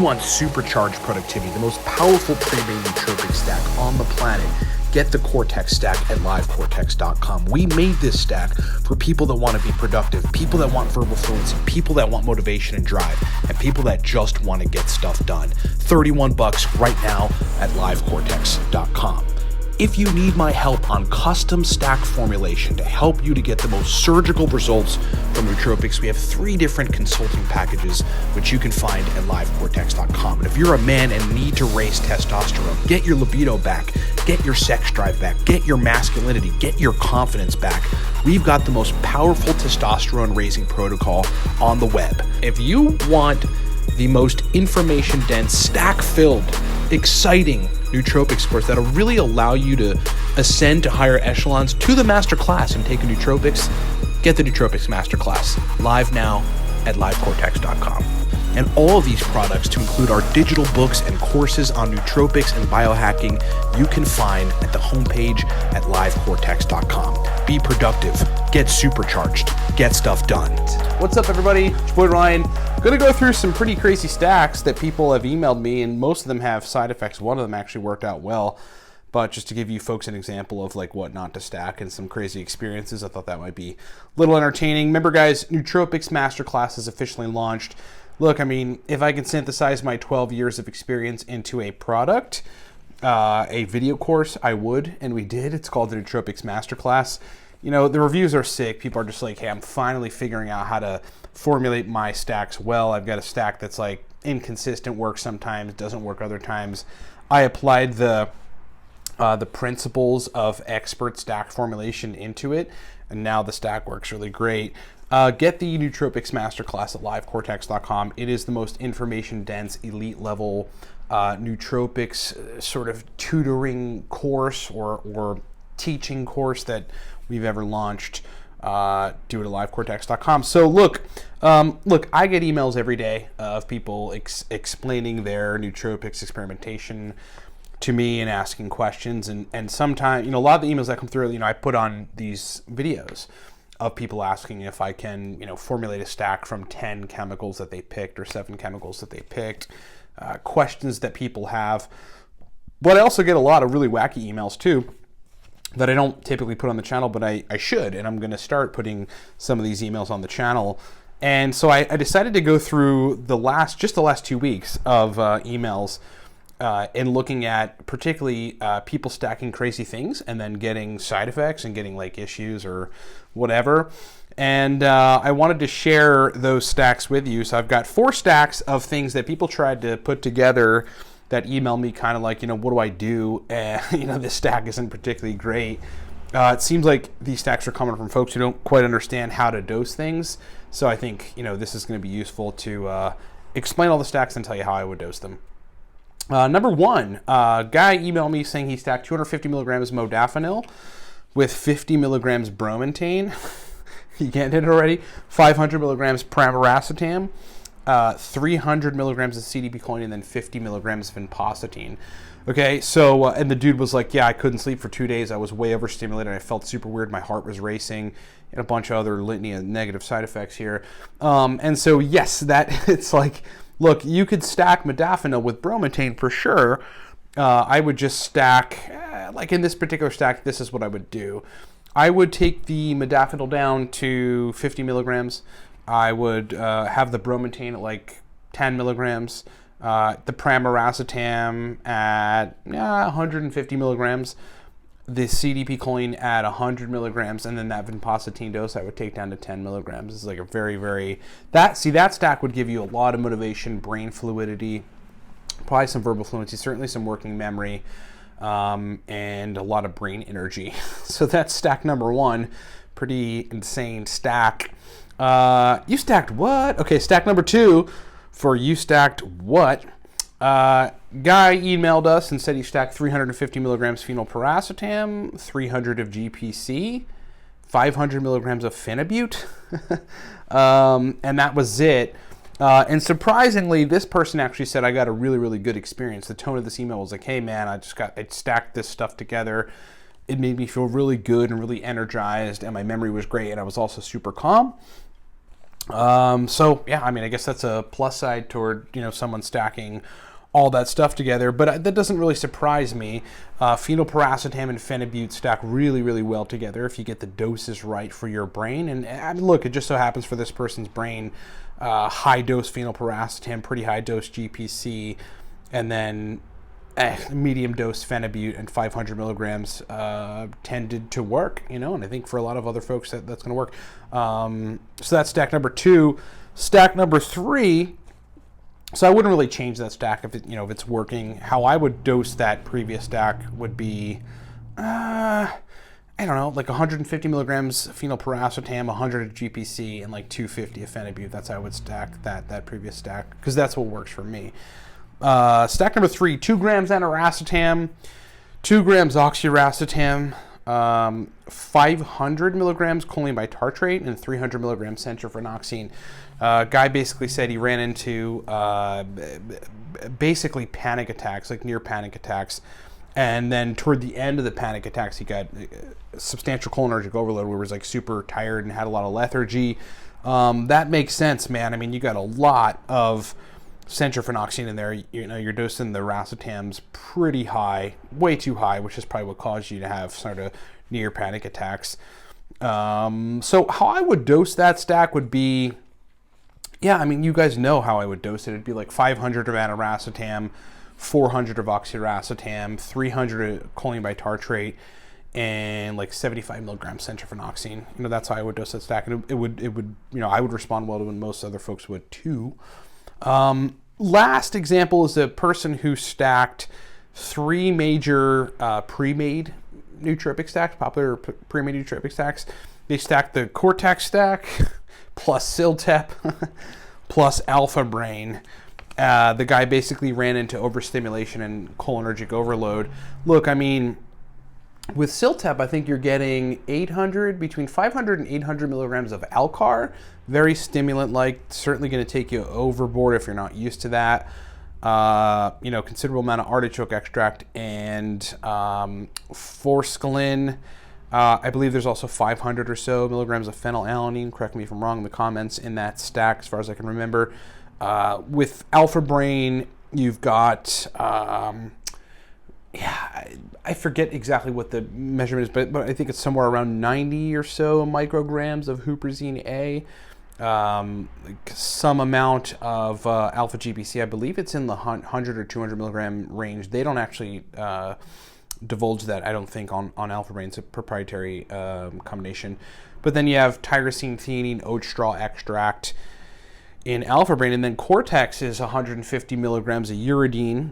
want supercharged productivity, the most powerful premium nootropic stack on the planet, get the Cortex stack at livecortex.com. We made this stack for people that want to be productive, people that want verbal fluency, people that want motivation and drive, and people that just want to get stuff done. $31 right now at livecortex.com. If you need my help on custom stack formulation to help you to get the most surgical results from nootropics, we have 3 different consulting packages which you can find at livecortex.com. And if you're a man and need to raise testosterone, get your libido back, get your sex drive back, get your masculinity, get your confidence back, we've got the most powerful testosterone raising protocol on the web. If you want the most information dense, stack filled, exciting Nootropics course that'll really allow you to ascend to higher echelons to the master class and take a nootropics, get the Nootropics Masterclass live now at livecortex.com. And all of these products, to include our digital books and courses on nootropics and biohacking, you can find at the homepage at livecortex.com. Be productive, get supercharged, get stuff done. What's up, everybody? It's your boy Ryan. Going to go through some pretty crazy stacks that people have emailed me, and most of them have side effects. One of them actually worked out well, but just to give you folks an example of like what not to stack and some crazy experiences, I thought that might be a little entertaining. Remember, guys, Nootropics Masterclass is officially launched. Look, I mean, if I can synthesize my 12 years of experience into a product, a video course, I would, and we did. It's called the Nootropics Masterclass. You know, the reviews are sick. People are just like, hey, I'm finally figuring out how to formulate my stacks well. I've got a stack that's like inconsistent, works sometimes, doesn't work other times. I applied the principles of expert stack formulation into it, and now the stack works really great. Get the Nootropics Masterclass at livecortex.com. It is the most information-dense, elite-level nootropics sort of tutoring course or teaching course that we've ever launched. Do it at livecortex.com. So look, I get emails every day of people explaining their nootropics experimentation to me and asking questions. And sometimes, you know, a lot of the emails that come through, you know, I put on these videos of people asking if I can, you know, formulate a stack from 10 chemicals that they picked or 7 chemicals that they picked, questions that people have. But I also get a lot of really wacky emails too that I don't typically put on the channel, but I should, and I'm going to start putting some of these emails on the channel. And so I decided to go through the last 2 weeks of emails and looking at particularly people stacking crazy things and then getting side effects and getting like issues or whatever. And I wanted to share those stacks with you. So I've got 4 stacks of things that people tried to put together that email me kind of like, you know, what do I do? You know, this stack isn't particularly great. It seems like these stacks are coming from folks who don't quite understand how to dose things. So I think, you know, this is going to be useful to explain all the stacks and tell you how I would dose them. Number 1, guy emailed me saying he stacked 250 milligrams modafinil with 50 milligrams bromontane. You can't hit it already. 500 milligrams pramiracetam, 300 milligrams of CDP-choline, and then 50 milligrams of vinpocetine. Okay, so, and the dude was like, yeah, I couldn't sleep for 2 days. I was way overstimulated. I felt super weird. My heart was racing, and a bunch of other litany of negative side effects here. And so, yes, that it's like, look, you could stack modafinil with bromontane for sure. I would just stack, like in this particular stack, this is what I would do. I would take the modafinil down to 50 milligrams. I would have the bromontane at like 10 milligrams, the pramiracetam at 150 milligrams, the CDP-choline at 100 milligrams, and then that vinpocetine dose I would take down to 10 milligrams. It's like a very, that stack would give you a lot of motivation, brain fluidity, probably some verbal fluency, certainly some working memory, and a lot of brain energy. So that's stack number 1, pretty insane stack. You stacked what? Okay, stack number 2 for you stacked what? Guy emailed us and said he stacked 350 milligrams phenylpiracetam, 300 of GPC, 500 milligrams of phenibut, and that was it. And surprisingly, this person actually said, I got a really good experience. The tone of this email was like, hey man, I stacked this stuff together. It made me feel really good and really energized, and my memory was great, and I was also super calm. So yeah, I mean, I guess that's a plus side toward, someone stacking all that stuff together, but that doesn't really surprise me. Phenylpiracetam and phenibut stack really, really well together if you get the doses right for your brain. And I mean, look, it just so happens for this person's brain, high dose phenylpiracetam, pretty high dose GPC, and then medium dose phenibut and 500 milligrams tended to work, and I think for a lot of other folks that's going to work. So that's stack number 2. Stack number 3. So I wouldn't really change that stack if if it's working. How I would dose that previous stack would be, I don't know, like 150 milligrams phenylpiracetam, 100 of GPC, and like 250 of phenibut. That's how I would stack that previous stack, because that's what works for me. Stack number 3, 2 grams aniracetam, 2 grams oxiracetam, 500 milligrams choline bitartrate, and 300 milligrams centrofenoxine. Guy basically said he ran into basically panic attacks, like near panic attacks. And then toward the end of the panic attacks, he got substantial cholinergic overload where he was like super tired and had a lot of lethargy. That makes sense, man. I mean, you got a lot of centrofenoxine in there. You're dosing the racetams pretty high, way too high, which is probably what caused you to have sort of near panic attacks. So how I would dose that stack would be, I mean, you guys know how I would dose it. It'd be like 500 of aniracetam, 400 of oxiracetam, 300 of choline bitartrate, and like 75 milligrams centrofenoxine. That's how I would dose that stack. And it would I would respond well to it, and most other folks would too. Last example is a person who stacked 3 major pre-made nootropic stacks, popular pre-made nootropic stacks. They stacked the Cortex stack plus Siltep plus Alpha Brain. The guy basically ran into overstimulation and cholinergic overload. Look, I mean, with Siltep, I think you're getting between 500 and 800 milligrams of Alcar. Very stimulant-like, certainly going to take you overboard if you're not used to that. Considerable amount of artichoke extract and forskolin. I believe there's also 500 or so milligrams of phenylalanine. Correct me if I'm wrong in the comments in that stack, as far as I can remember. With Alpha Brain, you've got, I forget exactly what the measurement is, but I think it's somewhere around 90 or so micrograms of huperzine A. Some amount of alpha GPC. I believe it's in the 100 or 200 milligram range. They don't actually divulge that, I don't think, on Alpha Brain. It's a proprietary combination. But then you have tyrosine, theanine, oat straw extract in Alpha Brain, and then Cortex is 150 milligrams of uridine,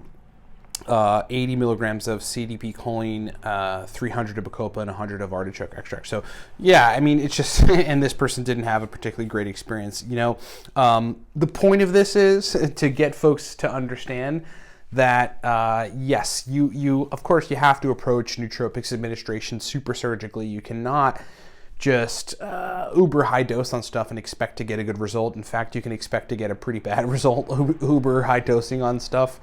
80 milligrams of CDP choline, 300 of bacopa, and 100 of artichoke extract. So, I mean, it's just, and this person didn't have a particularly great experience. The point of this is to get folks to understand that, yes, you of course, you have to approach nootropics administration super surgically. You cannot just uber high dose on stuff and expect to get a good result. In fact, you can expect to get a pretty bad result uber high dosing on stuff.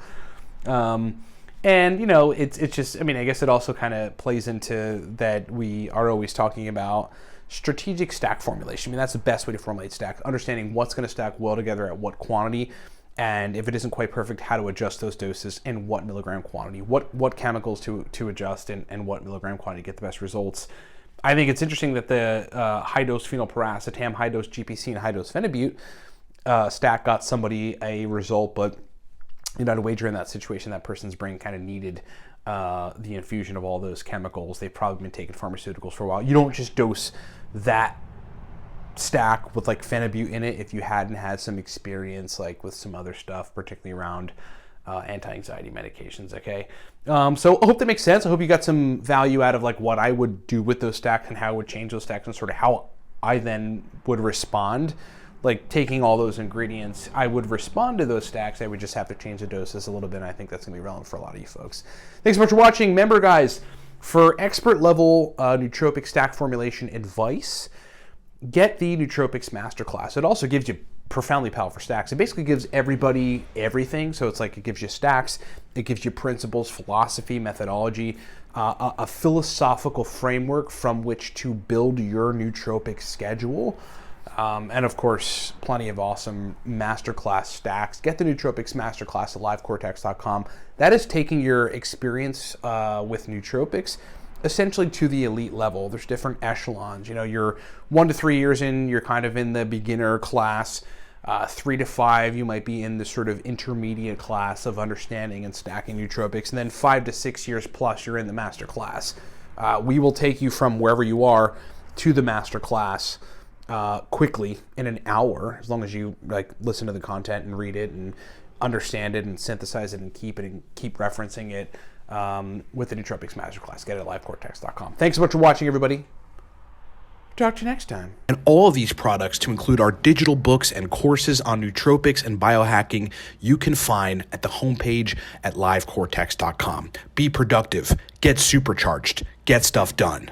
And it's just, I mean, I guess it also kind of plays into that we are always talking about strategic stack formulation. I mean, that's the best way to formulate stacks, understanding what's going to stack well together at what quantity, and if it isn't quite perfect, how to adjust those doses and what milligram quantity, what chemicals to adjust and what milligram quantity to get the best results. I think it's interesting that the high-dose phenylpiracetam, high-dose GPC, and high-dose phenibut stack got somebody a result, but to wager in that situation, that person's brain kind of needed the infusion of all those chemicals. They've probably been taking pharmaceuticals for a while. You don't just dose that stack with like phenibut in it if you hadn't had some experience like with some other stuff, particularly around anti-anxiety medications, okay? So I hope that makes sense. I hope you got some value out of like what I would do with those stacks and how I would change those stacks and sort of how I then would respond. Like taking all those ingredients, I would respond to those stacks. I would just have to change the doses a little bit. And I think that's gonna be relevant for a lot of you folks. Thanks so much for watching. Remember, guys, for expert level nootropic stack formulation advice, get the Nootropics Masterclass. It also gives you profoundly powerful stacks. It basically gives everybody everything. So it's like it gives you stacks, it gives you principles, philosophy, methodology, a philosophical framework from which to build your nootropic schedule. And of course, plenty of awesome masterclass stacks. Get the Nootropics Masterclass at livecortex.com. That is taking your experience with nootropics essentially to the elite level. There's different echelons. You know, you're 1 to 3 years in, you're kind of in the beginner class. 3 to 5, you might be in the sort of intermediate class of understanding and stacking nootropics. And then 5 to 6 years plus, you're in the master class. We will take you from wherever you are to the master class quickly in an hour, as long as you like listen to the content and read it and understand it and synthesize it and keep referencing it with the Nootropics Masterclass. Get it at livecortex.com. Thanks so much for watching, everybody. Talk to you next time. And all of these products, to include our digital books and courses on nootropics and biohacking, you can find at the homepage at livecortex.com. Be productive, get supercharged, get stuff done.